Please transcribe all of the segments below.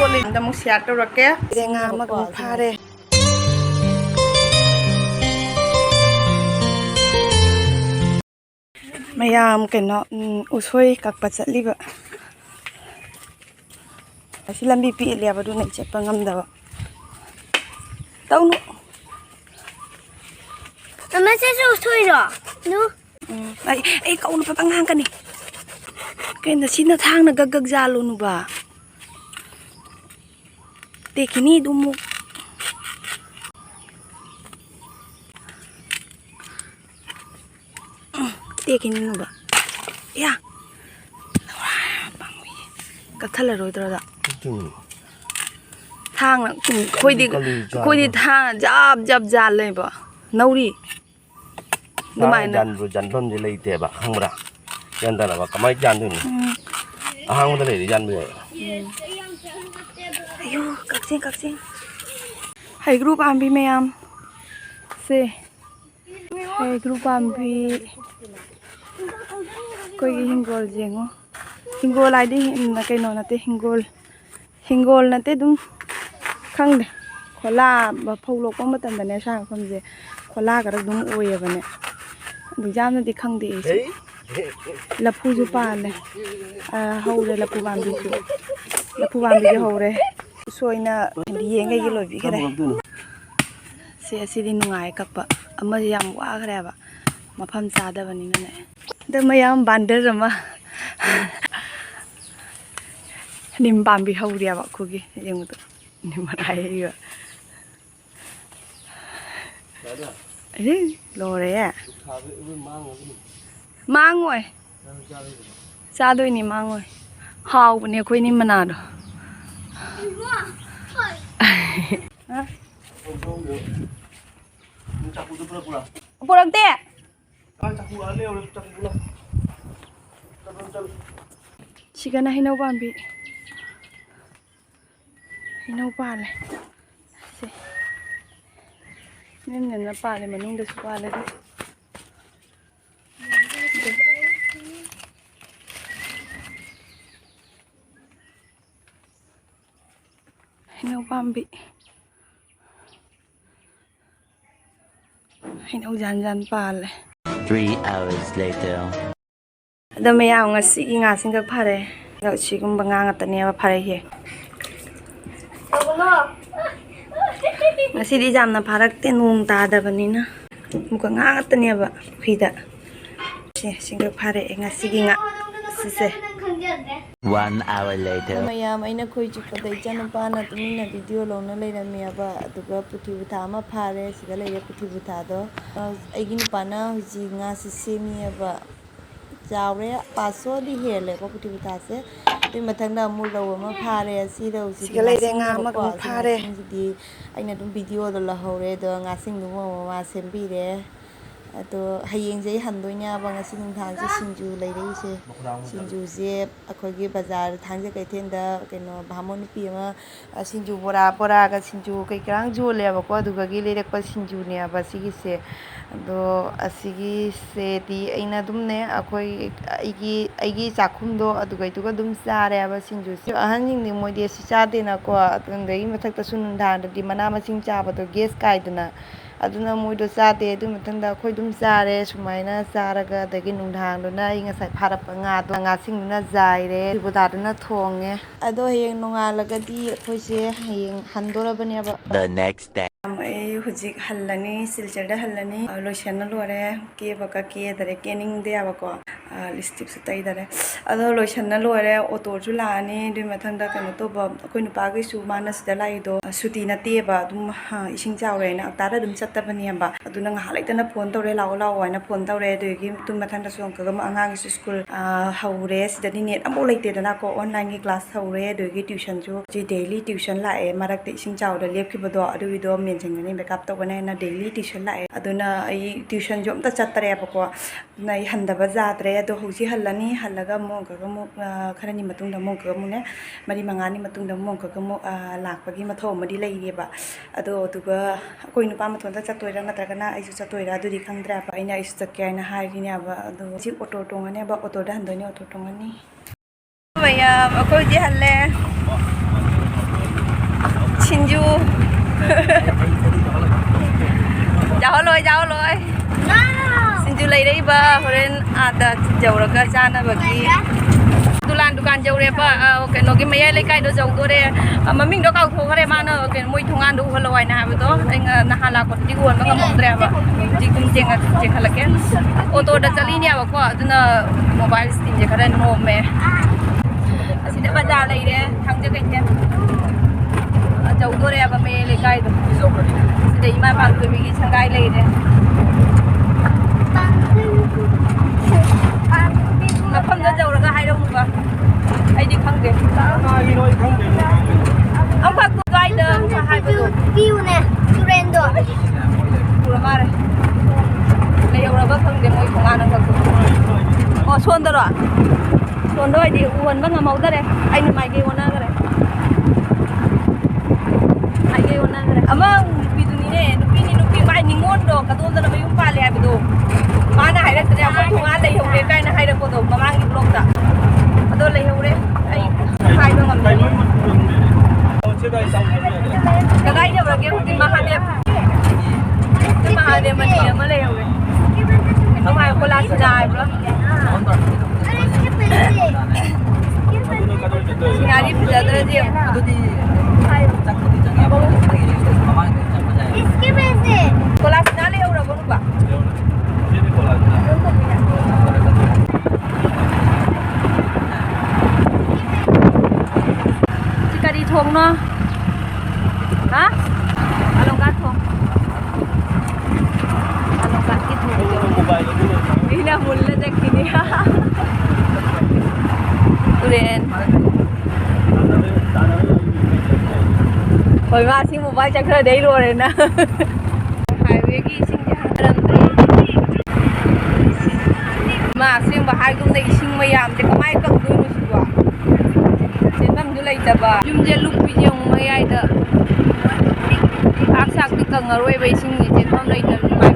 ꯂꯣꯠꯂꯤꯗ ꯑꯃꯨꯛ ꯁꯤꯌꯥꯔ ꯇꯧꯔꯛꯀꯦ ꯉꯥ ꯑꯃꯒ ꯑꯃꯨꯛ ꯐꯥꯔꯦ ꯃꯌꯥꯝ ꯀꯩꯅꯣ ꯎꯁꯣꯏ ꯀꯛꯄ ꯆꯠꯂꯤꯕ ꯑꯁꯤ ꯂꯝꯕꯤ ꯄꯤꯛꯂꯦꯕ ꯑꯗꯨꯅ ꯆꯠꯄ ꯉꯝꯗꯕ ꯇꯧꯅꯨ ꯃꯁꯤꯁꯨ ꯎꯁꯣꯏꯔꯣ ꯅꯨ ꯑꯩ ꯀꯧꯅ ꯄꯇꯪ ꯉꯥꯡꯀꯅꯤ ꯀꯩꯅꯣ ꯁꯤꯅ ꯊꯥꯡꯅ ꯒꯛ ꯒꯛ ꯖꯥꯜꯂꯨꯅꯨꯕ ꯇꯦꯛꯈꯤꯅꯤ ꯑꯗꯨꯃꯨꯛ ꯇꯦꯛꯈꯤꯅꯤꯅꯨꯕ ꯌꯥ ꯀꯛꯊꯠꯂꯔꯣꯏꯗ꯭ꯔꯣꯗ ꯊꯥꯡꯅ ꯑꯩꯈꯣꯏꯗꯤ ꯊꯥꯡꯅ ꯖꯥꯞ ꯖꯥꯞ ꯖꯥꯜꯂꯦꯕ ꯅꯧꯔꯤ ꯑꯗꯨꯃꯥꯏꯅ ꯖꯟꯐꯝꯁꯦ ꯂꯩꯇꯦꯕ ꯈꯪꯕ꯭ꯔꯥ ꯌꯥꯟꯗꯅꯕ ꯀꯃꯥꯏꯅ ꯌꯥꯟꯗꯣꯏꯅꯣ ꯑꯍꯥꯡꯕꯗ ꯂꯩꯔꯤ ꯌꯥꯟꯕ ꯌꯥꯏ ꯑꯌꯣ ꯀꯛꯆꯤꯡ ꯀꯛꯆꯤꯡ ꯍꯩꯒ꯭ꯔꯨ ꯄꯥꯝꯕꯤ ꯃꯌꯥꯝ ꯁꯦ ꯍꯩꯒ꯭ꯔꯨ ꯄꯥꯝꯕꯤ ꯑꯩꯈꯣꯏꯒꯤ ꯍꯤꯡꯒꯣꯜ ꯌꯦꯡꯉꯣ ꯍꯤꯡꯒꯣꯜ ꯍꯥꯏꯗꯤ ꯀꯩꯅꯣ ꯅꯠꯇꯦ ꯍꯤꯡꯒꯣꯜ ꯅꯠꯇꯦ ꯑꯗꯨꯝ ꯈꯪꯗꯦ ꯈꯣꯂꯥ ꯐꯧ ꯂꯣꯛꯄ ꯃꯇꯝꯗꯅꯦ ꯁ꯭ꯋꯥꯏ ꯃꯐꯝꯁꯦ ꯈꯣꯂꯥꯒꯔ ꯑꯗꯨꯝ ꯑꯣꯏꯌꯦꯕꯅꯦ ꯑꯗꯨ ꯌꯥꯝꯅꯗꯤ ꯈꯪꯗꯦ ꯑꯩꯁꯨ ꯂꯐꯨꯁꯨ ꯄꯥꯜꯂꯦ ꯍꯧꯔꯦ ꯂꯐꯨ ꯄꯥꯝꯕꯤꯁꯨ ꯍꯧꯔꯦ ꯎꯁꯣꯏꯅ ꯌꯦꯡꯈꯩꯒꯤ ꯂꯣꯏꯕꯤꯈꯔꯦ ꯑꯁꯤꯗꯤ ꯅꯨꯡꯉꯥꯏ ꯀꯛꯄ ꯑꯃꯁꯤ ꯌꯥꯝ ꯋꯥꯈ꯭ꯔꯦꯕ ꯃꯐꯝ ꯆꯥꯗꯕꯅꯤꯅꯅꯦ ꯑꯗ ꯃꯌꯥꯝ ꯕꯥꯟꯗꯔ ꯑꯃ ꯅꯤꯝ ꯄꯥꯝꯕꯤ ꯍꯧꯔꯦꯕ ꯑꯩꯈꯣꯏꯒꯤ ꯌꯦꯡꯕꯗ ꯅꯤꯝ ꯃꯔꯥꯏꯒ ꯂꯣꯏꯔꯦ ꯃꯥꯡꯉꯣꯏ ꯆꯥꯗꯣꯏꯅꯤ ꯃꯥꯡꯉꯣꯏ ꯍꯥꯎꯕꯅꯦ ꯑꯩꯈꯣꯏ ꯅꯤꯝ ꯃꯅꯥꯗꯣ ꯄꯨꯔꯛꯇꯦ ꯁꯤꯒꯅ ꯍꯩꯅꯧ ꯄꯥꯝꯕꯤ ꯍꯩꯅꯧ ꯄꯥꯜꯂꯦ ꯁꯦ ꯅꯦꯝꯅ ꯄꯥꯜꯂꯦ ꯃꯅꯨꯡꯗꯁꯨ ꯄꯥꯜꯂꯦ ꯍꯩꯅꯧ ꯄꯥꯝꯕꯤ ꯍꯩꯅꯧ ꯖꯥꯟ ꯄꯥꯜꯂꯦ 3 hours later ꯑꯗ ꯃꯌꯥꯝ ꯉꯁꯤꯒꯤ ꯉꯥꯁꯤꯡꯒ ꯐꯔꯦ ꯁꯤꯒꯨꯝꯕ ꯉꯥ ꯉꯥꯛꯇꯅꯦꯕ ꯐꯔꯛꯏꯁꯦ ꯉꯁꯤꯗꯤ ꯌꯥꯝꯅ ꯐꯥꯔꯛꯇꯦ ꯅꯣꯡ ꯇꯥꯗꯕꯅꯤꯅ ꯑꯃꯨꯛꯀ ꯉꯥ ꯉꯥꯛꯇꯅꯦꯕ ꯄꯨꯈ꯭ꯔꯤꯗ ꯁꯤꯡꯒ ꯐꯥꯔꯛꯑꯦ ꯉꯁꯤꯒꯤ ꯉꯥ ꯁꯤꯁꯦ 1 hour later ꯃꯌꯥꯝ ꯑꯩꯅ ꯈꯣꯏ ꯆꯨꯞꯄꯗ ꯏꯆꯥꯅꯨꯄꯥꯅ ꯇꯨꯃꯤꯟꯅ ꯚꯤꯗꯤꯑꯣ ꯂꯧꯅ ꯂꯩꯔꯝꯃꯦꯕ ꯑꯗꯨꯒ ꯄꯨꯊꯤꯕꯨꯊꯥ ꯑꯃ ꯐꯥꯔꯦ ꯁꯤꯗ ꯂꯩꯔꯦ ꯄꯨꯊꯤꯕꯨꯊꯥꯗꯣ ꯑꯩꯒꯤ ꯅꯨꯄꯥꯅ ꯍꯧꯖꯤꯛ ꯉꯥꯁꯤ ꯁꯦꯝꯃꯤꯑꯕ ꯆꯥꯎꯔꯦ 500ꯗꯤ ꯍꯦꯜꯂꯦꯀꯣ ꯄꯨꯊꯤꯕꯨꯊꯥꯁꯦ ꯑꯗꯨꯏ ꯃꯊꯪꯗ ꯑꯃꯨꯛ ꯔꯧ ꯑꯃ ꯐꯥꯔꯦ ꯁꯤ ꯔꯧꯁꯤꯗꯤ ꯉꯥꯁꯤꯡꯅꯦꯕꯀꯣ ꯉꯥꯁꯤꯡꯁꯤꯗꯤ ꯑꯩꯅ ꯑꯗꯨꯝ ꯚꯤꯗꯤꯑꯣꯗꯣ ꯂꯧꯍꯧꯔꯦ ꯑꯗꯣ ꯉꯥꯁꯤꯡꯗꯨꯕꯨ ꯃꯃꯥ ꯁꯦꯝꯕꯤꯔꯦ ꯑꯗꯣ ꯍꯌꯦꯡꯁꯦ ꯑꯩ ꯍꯟꯗꯣꯏꯅꯦꯕ ꯉꯁꯤ ꯅꯨꯡꯗꯥꯡꯁꯦ ꯁꯤꯡꯖꯨ ꯂꯩꯔꯛꯏꯁꯦ ꯁꯤꯡꯖꯨꯁꯦ ꯑꯩꯈꯣꯏꯒꯤ ꯕꯖꯥꯔ ꯊꯥꯡꯖ ꯀꯩꯊꯦꯜꯗ ꯀꯩꯅꯣ ꯚꯥꯃꯣꯟ ꯅꯨꯄꯤ ꯑꯃ ꯁꯤꯡꯖꯨ ꯕꯣꯔꯥꯒ ꯁꯤꯡꯖꯨ ꯀꯩꯀꯥ ꯌꯣꯜꯂꯦꯕꯀꯣ ꯑꯗꯨꯗꯒꯤ ꯂꯩꯔꯛꯄ ꯁꯤꯡꯖꯨꯅꯦꯕ ꯁꯤꯒꯤꯁꯦ ꯑꯗꯣ ꯑꯁꯤꯒꯤꯁꯦꯗꯤ ꯑꯩꯅ ꯑꯗꯨꯝꯅꯦ ꯑꯩꯒꯤ ꯆꯥꯛꯈꯨꯝꯗꯣ ꯑꯗꯨꯒꯩꯗꯨꯒ ꯑꯗꯨꯝ ꯆꯥꯔꯦꯕ ꯁꯤꯡꯖꯨꯁꯦ ꯑꯍꯟꯁꯤꯡꯗꯤ ꯃꯣꯏꯗꯤ ꯑꯁꯤ ꯆꯥꯗꯦꯅꯀꯣ ꯑꯗꯨꯗꯒꯤ ꯃꯊꯛꯇꯁꯨ ꯅꯨꯡꯗꯥꯡꯗꯗꯤ ꯃꯅꯥ ꯃꯁꯤꯡ ꯆꯥꯕꯗꯣ ꯒꯦꯁ ꯀꯥꯏꯗꯅ ꯑꯗꯨꯅ ꯃꯣꯏꯗꯣ ꯆꯥꯗꯦ ꯑꯗꯨ ꯃꯊꯪꯗ ꯑꯩꯈꯣꯏ ꯑꯗꯨꯝ ꯆꯥꯔꯦ ꯁꯨꯃꯥꯏꯅ ꯆꯥꯔꯒ ꯑꯗꯒꯤ ꯅꯨꯡꯗꯥꯡꯗꯨꯅ ꯑꯩ ꯉꯁꯥꯏ ꯐꯥꯔꯛꯄ ꯉꯥꯁꯤꯡꯗꯨꯅ ꯖꯥꯏꯔꯦ ꯕꯨꯗꯥꯗꯨꯅ ꯊꯣꯡꯉꯦ ꯑꯗꯣ ꯍꯌꯦꯡ ꯅꯣꯡꯉꯥꯜꯂꯒꯗꯤ ꯑꯩꯈꯣꯏꯁꯦ ꯍꯌꯦꯡ ꯍꯟꯗꯣꯔꯕꯅꯦꯕ the next day ꯑꯩ ꯍꯧꯖꯤꯛ ꯍꯜꯂꯅꯤ ꯁꯤꯜꯆꯔꯗ ꯍꯜꯂꯅꯤ ꯂꯣꯏꯁꯟꯅ ꯂꯣꯏꯔꯦ ꯀꯦꯕꯒ ꯀꯦꯗꯔꯦ ꯀꯦꯅꯤꯡꯗꯦ ꯌꯥꯕꯀꯣ ꯂꯤꯞꯁꯇꯤꯛꯁꯨ ꯇꯩꯗꯔꯦ ꯑꯗꯣ ꯂꯣꯏꯁꯟꯅ ꯂꯣꯏꯔꯦ ꯑꯣꯇꯣꯁꯨ ꯂꯥꯛꯑꯅꯤ ꯑꯗꯨꯏ ꯃꯊꯪꯗ ꯀꯩꯅꯣ ꯇꯧꯕ ꯑꯩꯈꯣꯏ ꯅꯨꯄꯥꯈꯩꯁꯨ ꯃꯥꯅ ꯁꯤꯗ ꯂꯥꯛꯏꯗꯣ ꯁꯨꯇꯤ ꯅꯠꯇꯦꯕ ꯑꯗꯨꯝ ꯏꯁꯤꯡ ꯆꯥꯎꯔꯦꯅ ꯑꯛꯇꯥꯗ ꯑꯗꯨꯝ ꯆꯠꯇꯕꯅꯦꯕ ꯑꯗꯨꯅ ꯉꯥꯏꯍꯥꯛ ꯂꯩꯇꯅ ꯐꯣꯟ ꯇꯧꯔꯦ ꯂꯥꯛꯑꯣ ꯍꯥꯏꯅ ꯐꯣꯟ ꯇꯧꯔꯦ ꯑꯗꯨꯒꯤ ꯃꯇꯨꯡ ꯃꯊꯪꯗꯁꯨ ꯑꯃꯨꯛꯀ ꯑꯉꯥꯡꯒꯤꯁꯨ ꯁ꯭ꯀꯨꯜ ꯍꯧꯔꯦ ꯁꯤꯗꯗꯤ ꯅꯦꯠ ꯑꯃꯐꯥꯎ ꯂꯩꯇꯦꯗꯅꯀꯣ ꯑꯣꯟꯂꯥꯏꯟꯒꯤ ꯀ꯭ꯂꯥꯁ ꯍꯧꯔꯦ ꯑꯗꯨꯒꯤ ꯇ꯭ꯌꯨꯁꯟꯁꯨ ꯗꯦꯏꯂꯤ ꯇ꯭ꯌꯨꯁꯟ ꯂꯥꯛꯑꯦ ꯃꯔꯛꯇ ꯏꯁꯤꯡ ꯆꯥꯎꯗ ꯂꯦꯞꯈꯤꯕꯗꯣ ꯑꯗꯨꯒꯤꯗꯣ ꯃꯦꯟꯁꯤꯟꯒꯅꯤ ꯕꯦꯀꯑꯞ ꯇꯧꯒꯅꯤ ꯗꯦꯏꯂꯤ ꯇ꯭ꯌꯨꯁꯟ ꯂꯥꯛꯑꯦ ꯑꯗꯨꯅ ꯑꯩ ꯇ꯭ꯌꯨꯁꯟꯁꯨ ꯑꯝꯇ ꯆꯠꯇꯔꯦꯕꯀꯣ ꯑꯗꯨꯅ ꯑꯩ ꯍꯟꯗꯕ ꯌꯥꯗ꯭ꯔꯦ ꯑꯗꯣ ꯍꯧꯖꯤꯛ ꯍꯜꯂꯅꯤ ꯍꯜꯂꯒ ꯑꯃꯨꯛ ꯈꯔꯅꯤ ꯃꯇꯨꯡꯗ ꯑꯃꯨꯛꯅꯦ 4-5ꯉꯥꯅꯤ ꯃꯇꯨꯡꯗ ꯑꯃꯨꯛ ꯂꯥꯛꯄꯒꯤ ꯃꯊꯧ ꯑꯃꯗꯤ ꯂꯩꯔꯤꯑꯕ ꯑꯗꯨꯒ ꯑꯩꯈꯣꯏ ꯅꯨꯄꯥ ꯃꯊꯣꯟꯇ ꯆꯠꯇꯣꯏꯔꯥ ꯅꯠꯇ꯭ꯔꯒꯅ ꯑꯩꯁꯨ ꯆꯠꯇꯣꯏꯔꯥ ꯑꯗꯨꯗꯤ ꯈꯪꯗ꯭ꯔꯦꯕ ꯑꯩꯁꯨ ꯆꯠꯀꯦ ꯍꯥꯏꯅ ꯍꯥꯏꯔꯤꯅꯦꯕ ꯑꯗꯣ ꯍꯧꯖꯤꯛ ꯑꯣꯇꯣ ꯇꯣꯡꯉꯅꯦꯕ ꯑꯣꯇꯣꯗ ꯍꯟꯗꯣꯏꯅꯦ ꯑꯣꯇꯣ ꯇꯣꯡꯉꯅꯤ ꯃꯌꯥꯝ ꯑꯩꯈꯣꯏ ꯍꯧꯖꯤꯛ ꯍꯜꯂꯦ 신주 cháu lôi 신주 lấy đây ba horen ada jauh raga sana bagi dukan jauh re ba cái nó cái mấy lấy cái đó jauh đó re mà mình đó cầu thô cái mana cái mui thungan đó halawai na betul anh na hala ko di guan bang mo tre ba di kum jeng halake auto da chali ni ba ko aduna mobile steam je karen no me asida bazar lai re thang je kai je jauh đó re ba me lấy cái đó sida ima ba ko bi sangai lai re mà không có dầu là có hai đông mà ai đi không kịp ông phát cuộc gai đơn cho hai vợ View nè, Surrender. rồi mà đây lấy dầu là bớt không để môi không ăn được xuân đó rồi xuân đó đi uốn bớt ngầm màu đó đây anh mày kêu uốn cái này mày kêu uốn cái này amang biduni nè nupi mai ningon do katulad na may yung pali habi do mana hay rin tanya ko tunga lay yung kay na hay rin ko do mamang iblog ta ato lay yung rin ay hay do ngam kagay niya wala kaya din mahanep man niya malay yung rin ano may kula sa dahay bro sinari pijadra diya kula sa nalay yung rin ba Jika di thong no, hả? Along kat thong, along kat kit thong. Ini na mulla dek ini. Tulen. Hồi mà xin mobile chắc là đấy luôn rồi nè. Highway ki xin jalan mà xin bà hai công này xin mày làm thì có mai cần tôi nó xin quả xin năm như này tập à chúng ta lúc bây giờ mày ai đó ác sắc thì cần ở đây xin gì trên hôm nay là mai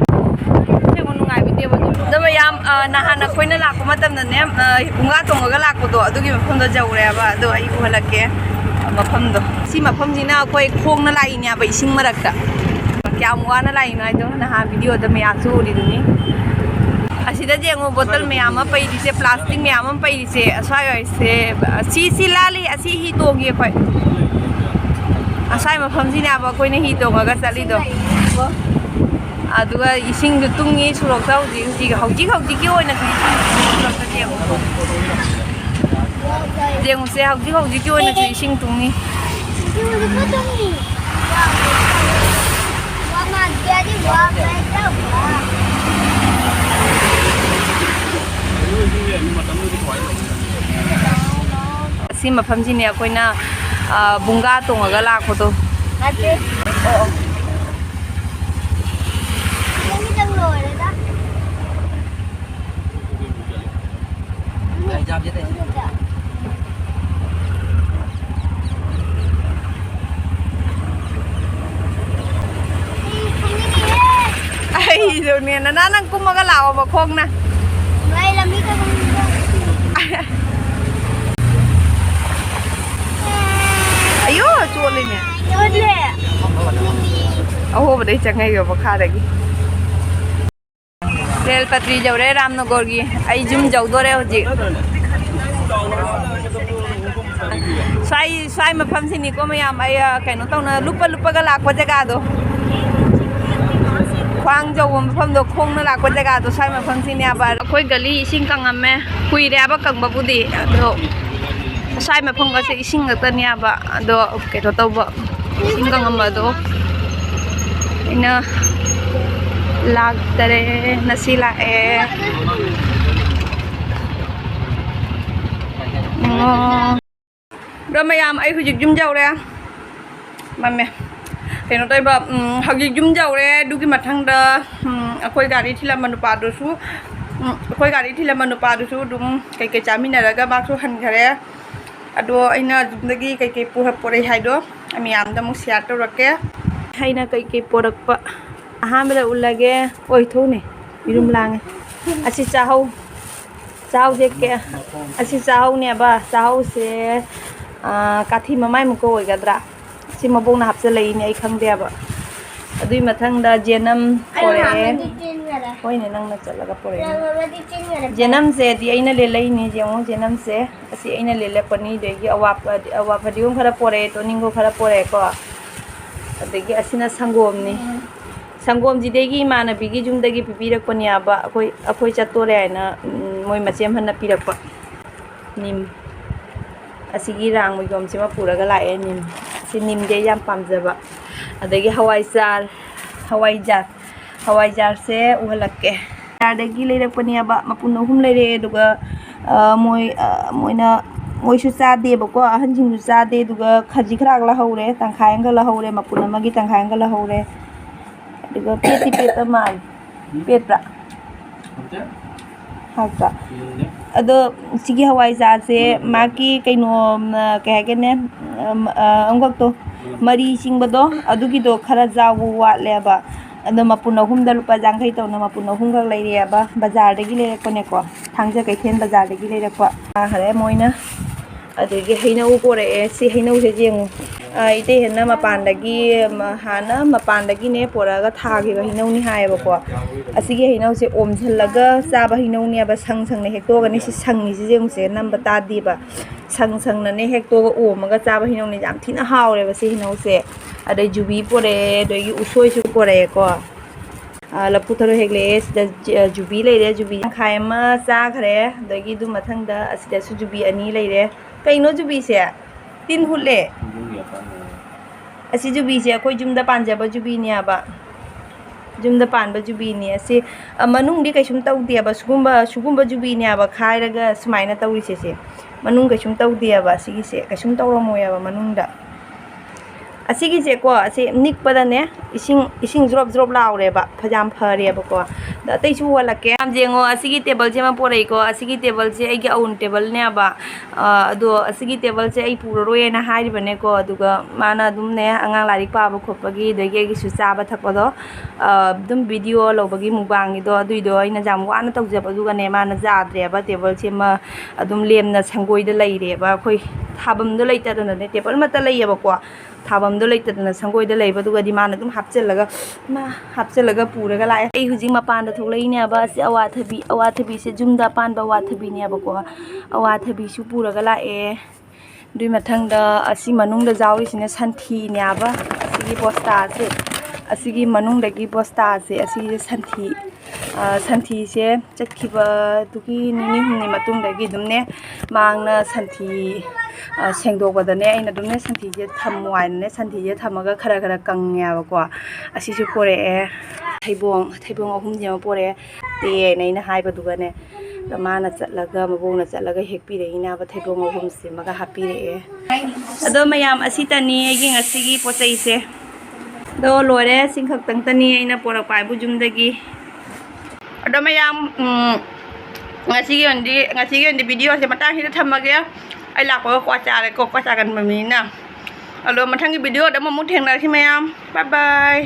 chứ còn ngày bây giờ đó mày làm na hana khơi nó lạc của mắt tâm này em cũng ngã tung ở cái lạc của tôi tôi kêu mà không được giàu rồi bà tôi ấy cũng là cái mà không được xin mà không gì nào quay khung nó lại nhà vậy xin mà được cả kaya mo na lại nói đó na ha video đó mày ăn su đi đúng không asida jengo bottle me ama pai dise plastic me ama pai dise asai se si lali asi hi to ge khoi asai ma phamji na ba koi ne hi to ga sali do aduga ising du tungi surok tau ji hauji ki oina ki surok ta jengo se hauji ki oina ki ising tungi Mama jadi buat mereka buat. Si mafamji ne akoina bunga tongaga lakpado Ate. Oo. Yan itang lore da. Ay, jab jete. ai rồi nè nó đang cũng mà cái lào mà không nè Ngay làm cái ayo chua lên nè Chua nè. ô vào đây chẳng ngay rồi vào kha đấy Real Patri jauh deh Ramnagor gi ai jum jauh do deh ji sai mà pham sini ko mayam ai cái nó tao na lupa cái lạc qua jaga do khoang dầu mà pham do khong na lạc qua jaga do sai mà pham sini aba khoi gali sing kang amme kui re aba kang babu di do sai mà pham ga se sing ga tan ya ba do cái to tau ba sing kang amma do ina lag tare nasila rồi mày làm ai hụt zoom dầu đây mà mẹ thì nó đây bà học zoom dầu đây đu cái mặt thằng đó khôi gà đi thì làm mình bà đồ số khôi gà đi thì làm mình bà đồ số đúng cái chả mình là cái bác số hành cái đấy đồ anh là dùng cái phù hợp với hai đứa mình làm cho một xe đâu rồi cái hay là cái product bạ Hamila ulage oi thone birum lang asi chahau je ke asi chahau ne ba chahau se kathi mamai mko oi gadra ꯁꯤ ꯃꯕꯣꯛꯅ ꯍꯥꯞꯆꯜꯂꯛꯏꯅꯦ ꯑꯩ ꯈꯪꯗꯦꯕ ꯑꯗꯨꯏ ꯃꯊꯪꯗ ꯖꯦꯅꯝ ꯄꯣꯔꯛꯑꯦ ꯍꯣꯏꯅꯦ ꯅꯪꯅ ꯆꯠꯂꯒ ꯄꯣꯔꯛꯑꯦ ꯖꯦꯅꯝꯁꯦꯗꯤ ꯑꯩꯅ ꯂꯦꯜꯂꯛꯏꯅꯦ ꯌꯦꯡꯉꯣ ꯖꯦꯅꯝꯁꯦ ꯑꯁꯤ ꯑꯩꯅ ꯂꯦꯜꯂꯛꯄꯅꯤ ꯑꯗꯒꯤ ꯑꯋꯥ ꯐꯗꯤꯒꯣꯝ ꯈꯔ ꯄꯣꯔꯛꯑꯦ ꯇꯣꯅꯤꯡꯈꯣꯛ ꯈꯔ ꯄꯣꯔꯛꯑꯦꯀꯣ ꯑꯗꯒꯤ ꯑꯁꯤꯅ ꯁꯪꯒꯣꯝꯅꯤ ꯁꯪꯒꯣꯝꯁꯤꯗꯒꯤ ꯏꯃꯥꯟꯅꯕꯤꯒꯤ ꯌꯨꯝꯗꯒꯤ ꯄꯤꯕꯤꯔꯛꯄꯅꯦꯕ ꯑꯩꯈꯣই ꯆꯠꯇꯣꯔꯦ ꯍꯥꯏꯅ ꯃꯣꯏ ꯃꯆꯦꯝꯍꯟꯅ ꯄꯤꯔꯛꯄ ꯅꯤꯝ ꯑꯁꯤꯒꯤ ꯔꯥꯡ ꯃꯣꯏꯒꯣꯝꯁꯤꯃ ꯄꯨꯔꯒ ꯂꯥꯛꯑꯦ ꯅꯤꯝ ꯁꯤ ꯅꯤꯝꯗꯤ ꯑꯩ ꯌꯥꯝ ꯄꯥꯝꯖꯕ ꯑꯗꯒꯤ ꯍꯋꯥꯏꯖꯥꯔꯁꯦ ꯎꯍꯜꯂꯛꯀꯦ ꯕꯖꯥꯔꯗꯒꯤ ꯂꯩꯔꯛꯄꯅꯦꯕ ꯃꯄꯨꯟ 3 ꯂꯩꯔꯛꯑꯦ ꯑꯗꯨꯒ ꯃꯣꯏꯁꯨ ꯆꯥꯗꯦꯕꯀꯣ ꯑꯍꯟꯁꯤꯡꯁꯨ ꯆꯥꯗꯦ ꯑꯗꯨꯒ ꯈꯖꯤꯛ ꯈꯔ ꯂꯧꯍꯧꯔꯦ ꯇꯪꯈꯥꯏ ꯑꯃꯒ ꯂꯧꯍꯧꯔꯦ ꯃꯄꯨꯟ ꯑꯃꯒꯤ ꯇꯪꯈꯥꯏ ꯑꯃꯒ ꯂꯧꯍꯧꯔꯦ ꯑꯗꯨꯒ ꯄꯦꯠꯇꯤ ꯄꯦꯠꯄ ꯃꯥꯜꯂꯦ ꯄꯦꯠꯄ꯭ꯔꯥ ꯍꯥꯎꯇ꯭ꯔꯥ ꯑꯗꯣ ꯁꯤꯒꯤ ꯍꯋꯥꯏꯖꯥꯔꯁꯦ ꯃꯥꯒꯤ ꯀꯩꯅꯣ ꯀꯩ ꯍꯥꯏꯒꯦꯅꯦ ꯑꯃꯈꯛꯇꯣ ꯃꯔꯤ ꯆꯤꯡꯕꯗꯣ ꯑꯗꯨꯒꯤꯗꯣ ꯈꯔ ꯆꯥꯎꯕ ꯋꯥꯠꯂꯦꯕ ꯑꯗꯣ ꯃꯄꯨꯟ 3ꯗ ꯂꯨꯄꯥ 50 ꯇꯧꯅ ꯃꯄꯨꯟ 3ꯈꯛ ꯂꯩꯔꯦꯕ ꯕꯖꯥꯔꯗꯒꯤ ꯂꯩꯔꯛꯄꯅꯦꯀꯣ ꯊꯥꯡꯖ ꯀꯩꯊꯦꯜ ꯕꯖꯥꯔꯗꯒꯤ ꯂꯩꯔꯛꯄ ꯈꯔꯦ ꯃꯣꯏꯅ ꯑꯗꯒꯤ ꯍꯩꯅꯧ ꯄꯣꯔꯛꯑꯦ ꯁꯤ ꯍꯩꯅꯧꯁꯦ ꯌꯦꯡꯉꯨ ꯏꯇꯩꯍꯟꯅ ꯃꯄꯥꯟꯗꯒꯤꯅꯦ ꯄꯣꯔꯛꯑꯒ ꯊꯥꯈꯤꯕ ꯍꯩꯅꯧꯅꯤ ꯍꯥꯏꯌꯦꯕꯀꯣ ꯑꯁꯤꯒꯤ ꯍꯩꯅꯧꯁꯦ ꯑꯣꯝꯁꯤꯜꯂꯒ ꯆꯥꯕ ꯍꯩꯅꯧꯅꯦꯕ ꯁꯪꯅ ꯍꯦꯛꯇꯣꯛꯑꯒꯅꯤ ꯁꯤ ꯁꯪꯉꯤꯁꯤ ꯌꯦꯡꯉꯨꯁꯦ ꯅꯝꯕ ꯇꯥꯗꯦꯕ ꯁꯪꯅꯅꯦ ꯍꯦꯛꯇꯣꯛꯑꯒ ꯑꯣꯝꯃꯒ ꯆꯥꯕ ꯍꯩꯅꯧꯅꯦ ꯌꯥꯝ ꯊꯤꯅ ꯍꯥꯎꯔꯦꯕ ꯁꯤ ꯍꯩꯅꯧꯁꯦ ꯑꯗꯩ ꯖꯨꯕꯤ ꯄꯣꯔꯛꯑꯦ ꯑꯗꯒꯤ ꯎꯁꯣꯏꯁꯨ ꯄꯣꯔꯛꯑꯦꯀꯣ ꯂꯐꯨ ꯊꯔꯣ ꯍꯦꯛꯂꯛꯑꯦ ꯁꯤꯗ ꯖꯨꯕꯤ ꯂꯩꯔꯦ ꯖꯨꯕꯤ ꯇꯪꯈꯥꯏ ꯑꯃ ꯆꯥꯈ꯭ꯔꯦ ꯑꯗꯒꯤ ꯑꯗꯨ ꯃꯊꯪꯗ ꯑꯁꯤꯗꯁꯨ ꯖꯨꯕꯤ 2 ꯂꯩꯔꯦ ꯀꯩꯅꯣ ꯖꯨꯕꯤꯁꯦ ꯇꯤꯟ ꯍꯨꯠꯂꯦ ꯑꯁꯤ ꯖꯨꯕꯤꯁꯦ ꯑꯩꯈꯣꯏ ꯌꯨꯝꯗ ꯄꯥꯟꯖꯕ ꯖꯨꯕꯤꯅꯦꯕ ꯌꯨꯝꯗ ꯄꯥꯟꯕ ꯖꯨꯕꯤꯅꯦ ꯑꯁꯤ ꯃꯅꯨꯡꯗꯤ ꯀꯩꯁꯨꯝ ꯇꯧꯗꯦꯕ ꯁꯨꯒꯨꯝꯕ ꯖꯨꯕꯤꯅꯦꯕ ꯈꯥꯏꯔꯒ ꯁꯨꯃꯥꯏꯅ ꯇꯧꯔꯤꯁꯦ ꯃꯅꯨꯡ ꯀꯩꯁꯨꯝ ꯇꯧꯗꯦꯕ ꯑꯁꯤꯒꯤꯁꯦ ꯀꯩꯁꯨꯝ ꯇꯧꯔꯝꯃꯣꯏꯑꯕ ꯃꯅꯨꯡꯗ ꯑꯁꯤꯒꯤꯁꯦꯀꯣ ꯑꯁꯤ ꯅꯤꯛꯄꯗꯅꯦ ꯏꯁꯤꯡ ꯖ꯭ꯔꯣꯞ ꯂꯥꯎꯔꯦꯕ ꯌꯥꯝ ꯐꯔꯦꯕꯀꯣ ꯑꯗ ꯑꯇꯩꯁꯨ ꯎꯍꯜꯂꯛꯀꯦ ꯌꯥꯝ ꯌꯦꯡꯉꯣ ꯑꯁꯤꯒꯤ ꯇꯦꯕꯜꯁꯦ ꯑꯃ ꯄꯣꯔꯛꯏꯀꯣ ꯑꯁꯤꯒꯤ ꯇꯦꯕꯜꯁꯦ ꯑꯩꯒꯤ ꯑꯎꯟ ꯇꯦꯕꯜꯅꯦꯕ ꯑꯗꯣ ꯑꯁꯤꯒꯤ ꯇꯦꯕꯜꯁꯦ ꯑꯩ ꯄꯨꯔꯔꯣꯏꯅ ꯍꯥꯏꯔꯤꯕꯅꯦꯀோ ꯑꯗꯨꯒ ꯃꯥꯅ ꯑꯗꯨꯝꯅꯦ ꯑꯉꯥꯡ ꯂꯥꯏꯔꯤꯛ パꯕ ꯈꯣꯠꯄꯒꯤ ꯑꯗꯒꯤ ꯑꯩꯒꯤꯁꯨ ꯆꯥꯕ ꯊꯛꯄꯗꯣ ꯑꯗꯨꯝ ꯚꯤꯗꯤꯑꯣ ꯂꯧꯕꯒꯤ ꯃꯨꯛꯕꯥꯡꯒꯤꯗꯣ ꯑꯗꯨꯏꯗꯣ ꯑꯩꯅ ꯌꯥꯝ ꯋꯥꯅ ꯇꯧꯖꯕ ꯑꯗꯨꯒꯅꯦ ꯃꯥꯅ ꯌꯥꯗ꯭ꯔꯦꯕ ꯇꯦꯕꯜꯁꯦ ꯑꯗꯨꯝ ꯂꯦꯝꯅ ꯁꯪꯒꯣꯏꯗ ꯂꯩꯔꯦꯕ ꯑꯩꯈꯣꯏ ꯊꯥꯕꯝꯗꯣ ꯂꯩꯇꯗꯅꯅꯦ ꯇꯦꯕꯜ ꯑꯃꯠꯇ ꯂꯩꯌꯦꯕꯀꯣ ꯊꯥꯕꯝꯗꯣ ꯂꯩꯇꯗꯅ ꯁꯪꯒꯣꯏꯗ ꯂꯩꯕ ꯑꯗꯨꯒꯗꯤ ꯃꯥꯅ ꯑꯗꯨꯝ ꯍꯥꯞꯆꯤꯜꯂꯒ ꯄꯨꯔꯒ ꯂꯥꯛꯑꯦ ꯑꯩ ꯍꯧꯖꯤꯛ ꯃꯄꯥꯟꯗ ꯊꯣꯛꯂꯛꯏꯅꯦꯕ ꯑꯁꯤ ꯑꯋꯥꯊꯕꯤꯁꯦ ꯌꯨꯝꯗ ꯑꯄꯥꯟꯕ ꯑꯋꯥꯊꯕꯤꯅꯦꯕꯀꯣ ꯑꯋꯥꯊꯕꯤꯁꯨ ꯄꯨꯔꯒ ꯂꯥꯛꯑꯦ ꯑꯗꯨꯏ ꯃꯊꯪꯗ ꯑꯁꯤ ꯃꯅꯨꯡꯗ ꯌꯥꯎꯔꯤꯁꯤꯅ ꯁꯟꯊꯤꯅꯦꯕ ꯑꯁꯤꯒꯤ ꯃꯅꯨꯡꯗꯒꯤ ꯕꯣꯁꯇꯥꯁꯦ ꯑꯁꯤꯁꯦ ꯁꯟꯊꯤꯁꯦ ꯆꯠꯈꯤꯕꯗꯨꯒꯤ 2-3 ꯃꯇꯨꯡꯗꯒꯤ ꯑꯗꯨꯝꯅꯦ ꯃꯥꯡꯅ ꯁꯟꯊꯤ ꯁꯦꯡꯗꯣꯛꯄꯗꯅꯦ ꯑꯩꯅ ꯑꯗꯨꯝꯅꯦ ꯁꯟꯊꯤꯁꯦ ꯊꯝꯃꯨ ꯍꯥꯏꯅꯅꯦ ꯁꯟꯊꯤꯁꯦ ꯊꯝꯃꯒ ꯈꯔ ꯀꯪꯉꯦꯕꯀꯣ ꯑꯁꯤꯁꯨ ꯄꯣꯔꯛꯑꯦ ꯊꯩꯕꯣꯡ 3 ꯑꯃ ꯄꯣꯔꯛꯑꯦ ꯇꯦꯅ ꯑꯩꯅ ꯍꯥꯏꯕꯗꯨꯒꯅꯦ ꯃꯥꯅ ꯆꯠꯂꯒ ꯃꯕꯣꯛꯅ ꯆꯠꯂꯒ ꯍꯦꯛꯄꯤꯔꯛꯏꯅꯦꯕ ꯊꯩꯕꯣꯡ 3 ꯍꯥꯞꯄꯤꯔꯛꯑꯦ ꯑꯗꯣ ꯃꯌꯥꯝ ꯑꯁꯤꯇꯅꯤ ꯑꯩꯒꯤ ꯉꯁꯤꯒꯤ ꯄꯣꯠꯆꯩꯁꯦ ꯑꯗꯣ ꯂꯣꯏꯔꯦ ꯁꯤ ꯈꯛꯇꯪꯇꯅꯤ ꯑꯩꯅ ꯄꯣꯔꯛꯄ ꯍꯥꯏꯕꯨ ꯌꯨꯝꯗꯒꯤ ꯑꯗꯣ ꯃꯌꯥꯝ ꯉꯁꯤꯒꯤ ꯑꯣꯏꯅꯗꯤ ꯚꯤꯗꯤꯑꯣꯁꯦ ꯃꯇꯥꯡꯁꯤꯗ ꯊꯝꯃꯒꯦ ꯑꯩ ꯂꯥꯛꯄꯒ ꯀ꯭ꯋꯥ ꯆꯥꯔꯦꯀꯣ ꯀ꯭ꯋꯥ ꯆꯥꯒꯟꯕ ꯃꯤꯅꯤꯅ ꯑꯗꯣ ꯃꯊꯪꯒꯤ ꯚꯤꯗꯤꯑꯣꯗ ꯑꯃꯨꯛ ꯊꯦꯡꯅꯔꯁꯤ ꯃꯌꯥꯝ ꯕꯥꯏ ꯕꯥꯏ